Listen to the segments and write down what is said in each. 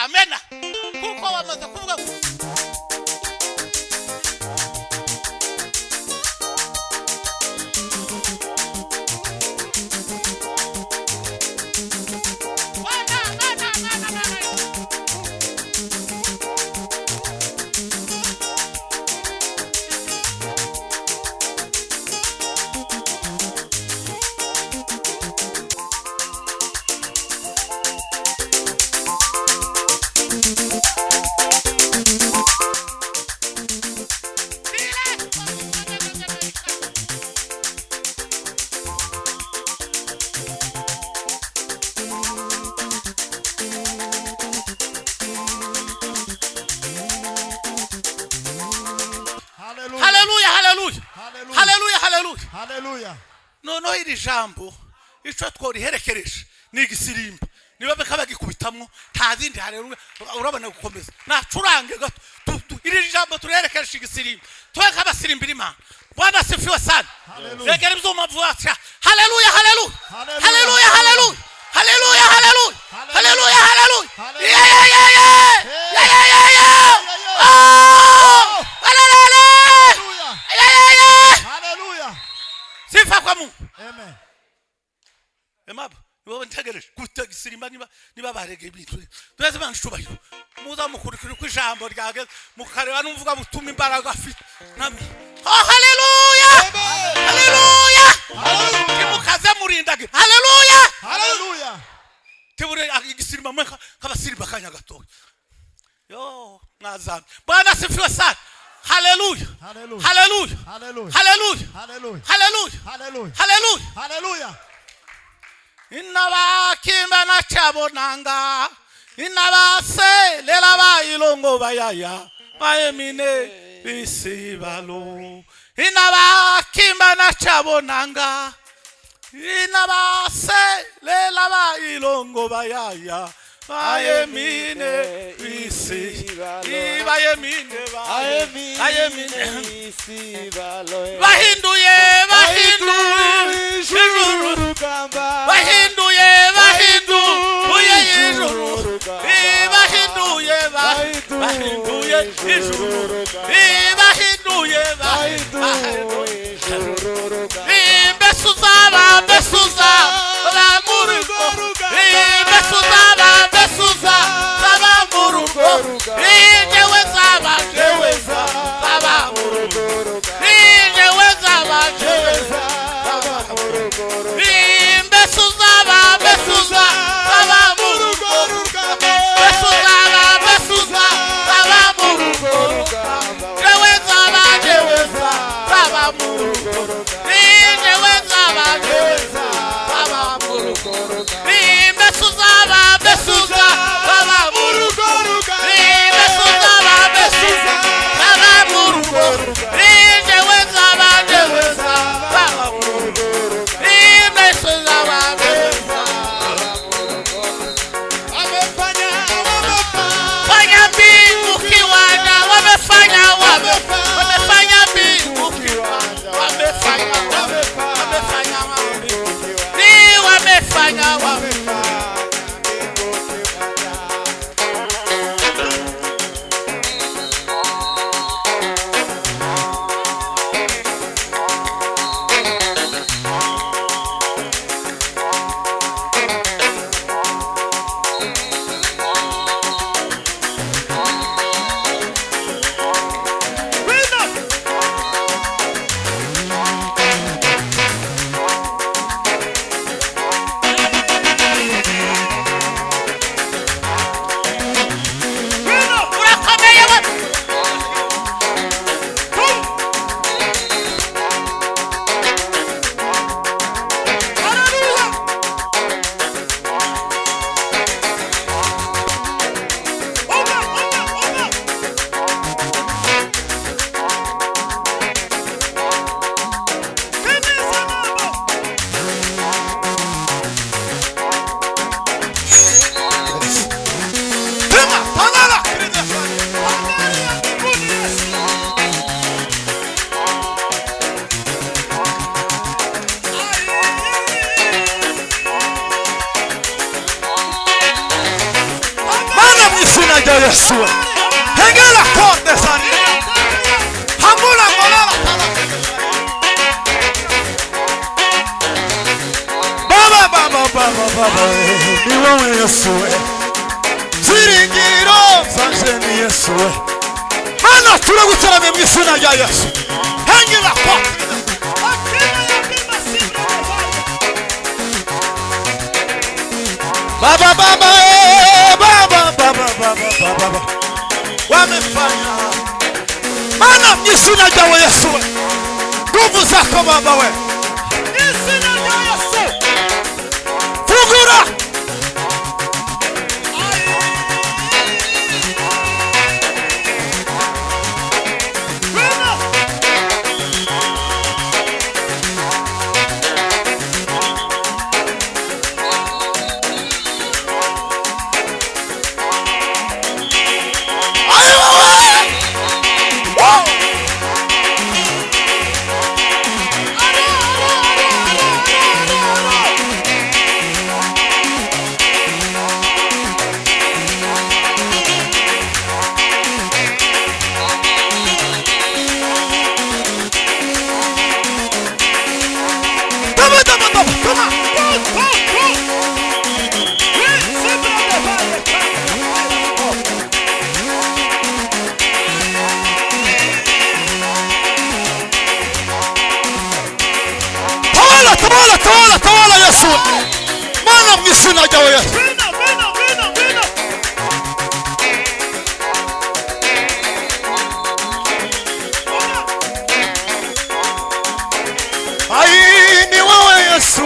amena kuko wamaze kuvuga Hallelujah. No iri jambo ico twori herekereje ni igisirimba niba bekaba gikubitamwo nta zindi haleluya urabona gukomeza nacurange gato iri jambo turerekeje igisirimba tweka abasirimbira Imana Bwana sifiwe sana regera ibyuma vuacha haleluya haleluya haleluya haleluya haleluya haleluya haleluya haleluya sifa kwa Mungu. Amen. Emaba, niwe ntegereje kutagisirimba niba barege ibintu. Twese banshubahiro. Muza mukurikira ku ijambo ryage mukareba numvuga butuma imbaraga afite. Nami. Oh haleluya! Haleluya! Kimukaze murindage. Haleluya! Haleluya. Tebure igisirimba mwe kabasirimba kanya gatoya. Yo, mwazamye. Bwana sifiwe sana. Hallelujah. Hallelujah. Hallelujah. Hallelujah. Hallelujah. Hallelujah. Hallelujah. Hallelujah. Hallelujah. Hallelujah. Inabakimba na chabonanga. Inabase lela ba ilongo bayaya. Baemine bisibalo. Inabakimba na chabonanga. Inabase lela ba ilongo bayaya. Ayemine bisibalo. Ibayemine ba. Ayemine bisibalo. Bahinduye ijuru kamba. Bahinduye ijuru. Bahinduye ijuru. Besuza la murugo. Besuza la murugo. Jeweza baba murugo. Jeweza Besuza baba murugo. Besuza baba murugo. Jeweza baba murugo. Jeweza baba murugo. Besuza baba murugo. Yesu. Hengela konde sani. Hamuna molala tala. Baba. Ni wewe Yesu. Ziringiro zanje ni Yesu. Mana turagutarame mu izina rya Yesu. Hengela konde. Baba wamefanya mana mjisuna jawe Yesu nguvu zako baba we isina ya Yesu fungura tawala Yesu mana mwisina jawe Yesu ai ni wewe Yesu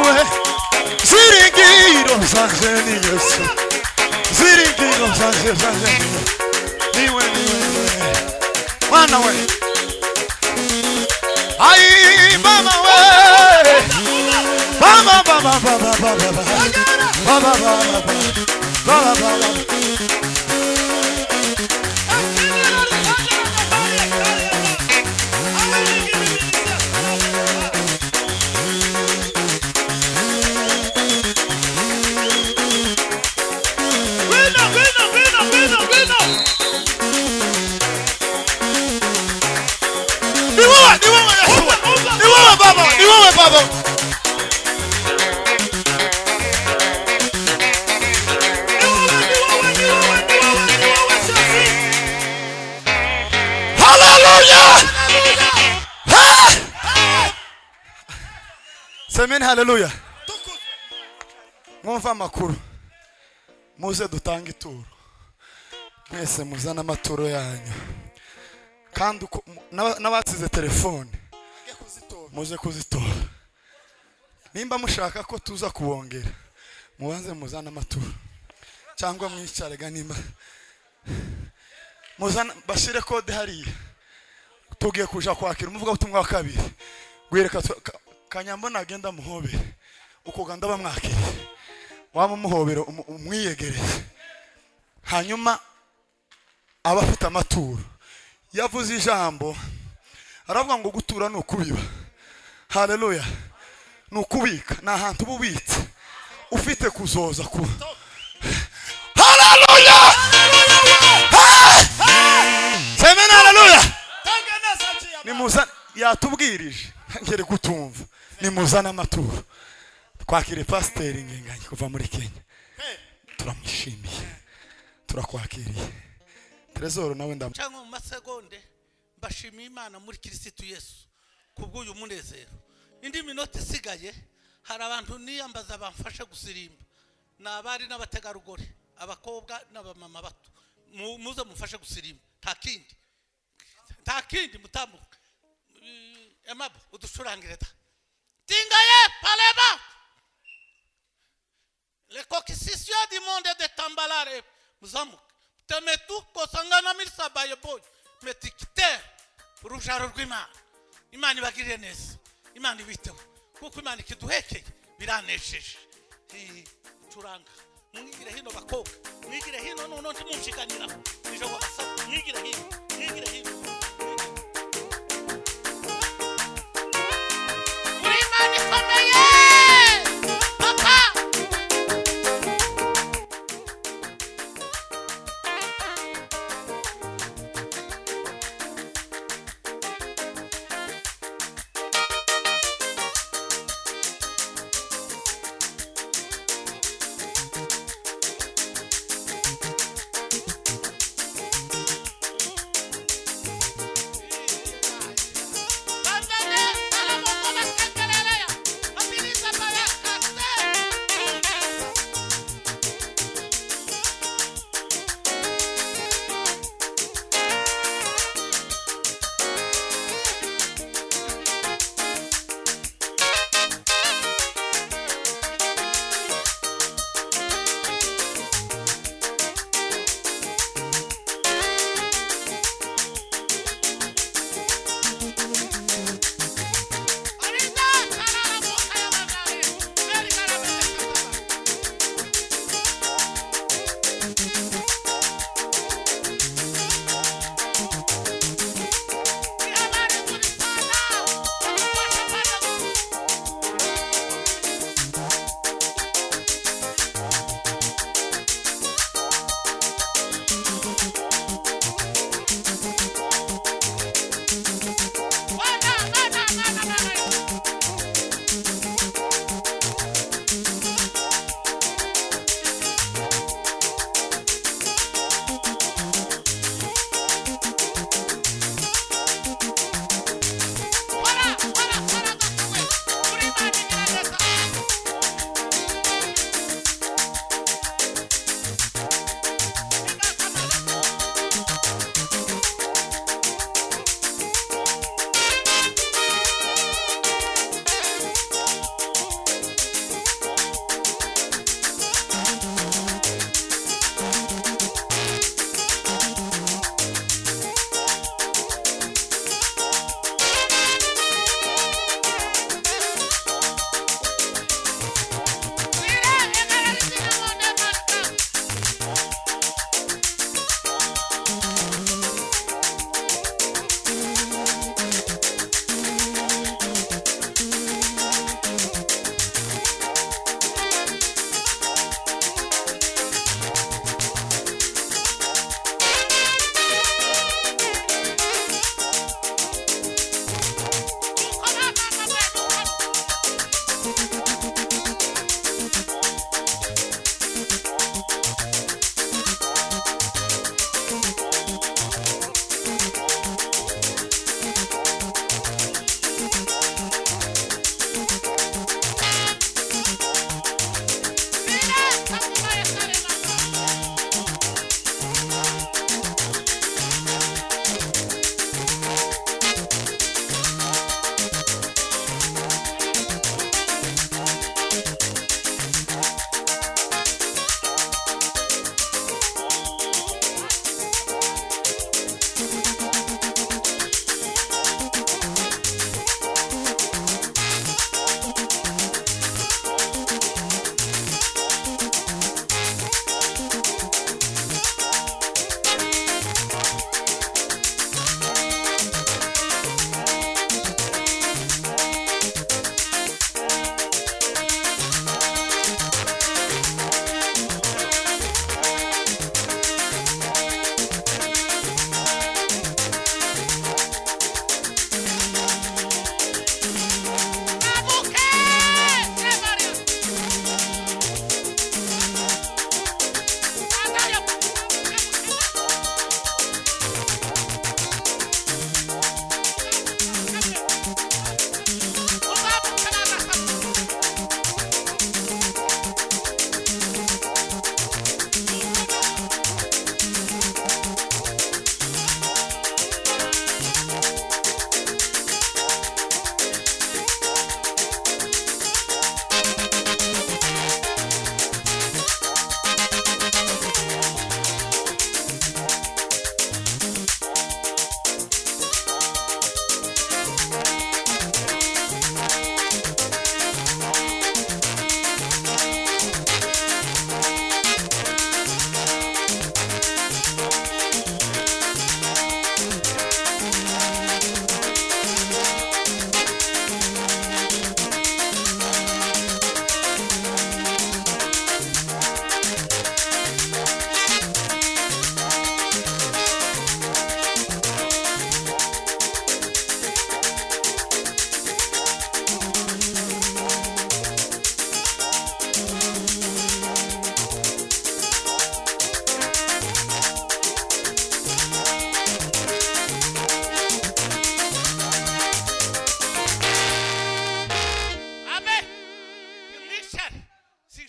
ziringiro zanje ni Yesu ziringiro zanje niwe mana we ai mama we Baba. Amen, hallelujah. Mwumva amakuru muze dutanga ituro mwese muzana amaturo yanyu kandi n'abatsize telefone muze kuzitora nimba mushaka ko tuza kubongera mubanze muzana amaturo cyangwa mwicarega nimba muzana bashire kode hariya tugiye kuja kwakira umuvuga ubutumwa wa kabiri gwereka Kanyambo nagenda muhobere ukoganda bamwakire wama muhobero umwiyegereze hanyuma abafite amaturo yavuze ijambo aravuga ngo gutura no kubiba haleluya no kubika na hantu bubitse ufite kuzoza ku haleluya semena haleluya ni musa yatubwirije ngere kutumva ni muzana amaturo twakire pastor ngenganye kuva muri Kenya turamwishimiye turakwakiriye Trezor nawe cyangwa mu masegonde mbashimiye Imana muri Kristo Yesu kubw'uyu munezero indi minota isigaye hari abantu niyambaza bamfashe gusirimba nabari n'abategarugori abakobwa n'abamama bato muze mufashe gusirimba nta kindi mutamuka Emab udushurangire ta tingaye paleba le coquisisio du monde de tambalare muzamuka temetu kosangana milsabaye boy metikite urujaro rw'Imana Imana ibagirire neza Imana ibiteho kuko Imana ikiduhekeye biranesheje turanga mwigire hino bakobwa mwigire hino none ntimushikanira nijo basa mwigire hino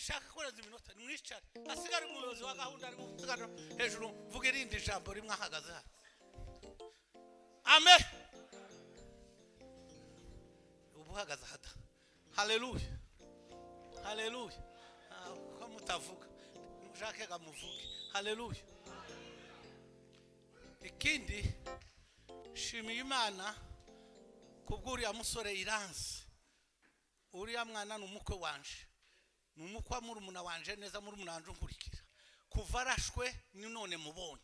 sinshaka kurenza iminota nimwicare asigara umuyobozi wa gahunda ari gusigara hejuru vuga irindi jambo rimwe ahagaze hano amen ubuhagaze hada haleluya haleluya ko mutavuga mushake gamuvuge haleluya ikindi shimiye Imana kubw'uriya musore Iranzi uriya mwana n'umukwe wanje n'umukwe murumuna wanje neza murumuna wanje nkurikira kuva arashwe ni none mubonye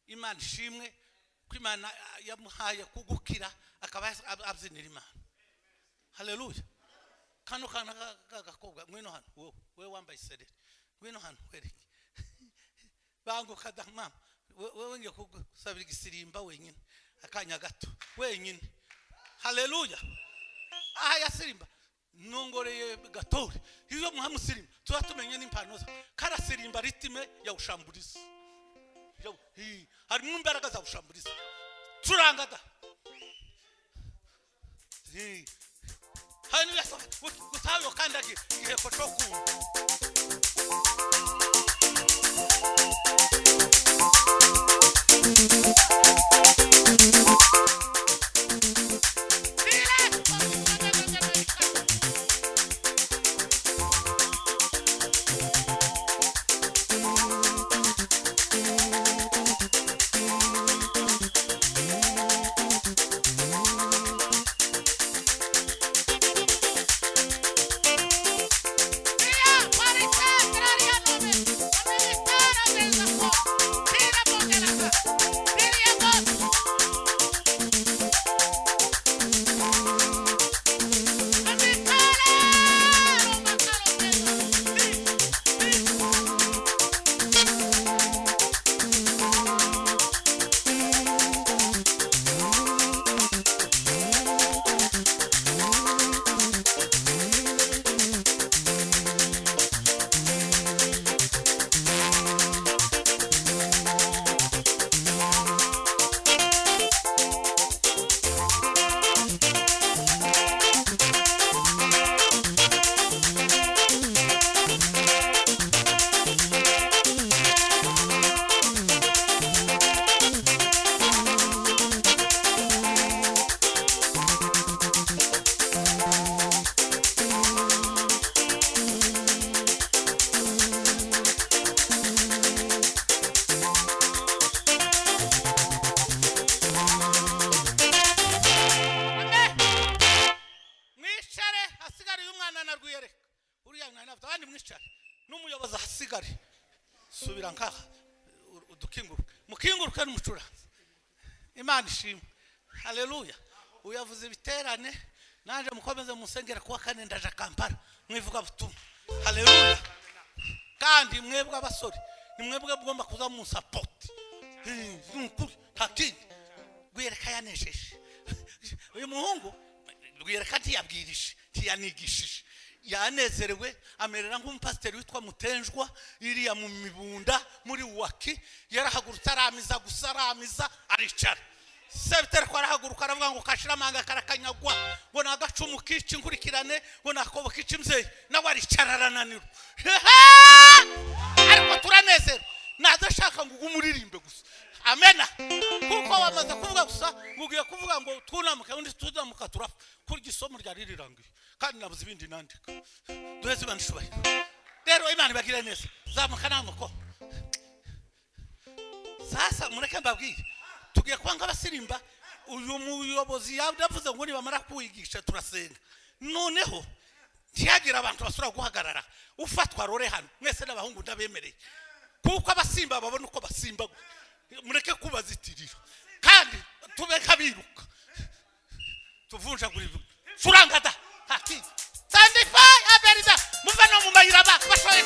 Imana ishimwe ko Imana yamuhaye kugukira akaba abyinira Imana haleluya kano kana gakobwa mwino hano wewe wambaye serere mwino hano wereke banguka da mama wewe ngiye kusabira igisirimba wenyine akanya gato wenyine haleluya aha yasirimba nongoreye gatore iyo muhamusirimba tuzatumenye n'impano za karasirimba ritime ya ushamburiza harimo imbaraga za ushamburiza turanga da hano yaso gutayo kandagi iheko cyo n'umuyobozi ahasigare subira nkaha mukinguruka n'umucuranzi Imana ishimwe haleluya uyavuze ibiterane nanje mukomeze musengera kuwa kane ndaje Kampala mwivuga butumwa haleluya kandi mwebwe abasore nimwebwe bugomba kuza mu support takini gwireka yanejeje uyu muhungu gwireka ntiyabwirije ntiyanigishije yanezerewe amerera nk'umupasiteri witwa Mutenjwa iriya mu mibunda muri waki yarahagurutse aramiza gusaramiza aricara Sebiteri kwa arahaguruka aravuga ngo kashira manga karakanyagwa ngo nagacumu kici nkurikirane ngo nakobo kici mzee nawe aricara arananirwa ariko turanezera nadashaka ngo umuririmbe gusa amena kuko wamaze kuvuga gusa ngugiye kuvuga ngo tunamuka undi tunamuka turafa kuri gisomo rya ririrangiye kandi nabuze ibindi nandika duheze banishubaye rero Imana bagira neza zamuka namuko sasa mureke mbabwire tugiye kwanga abasirimba uyu muyobozi yavuze ngo nibamara kuyigisha turasenga noneho ntiyagira abantu basura guhagarara ufatwa rore hano mwese n'abahungu ndabemereye kuko abasimba babona uko basimba mureke kubazitirira kandi tubeka biruka tuvunja kuri surangada hati sandify Abera muva no mu mayira bashoye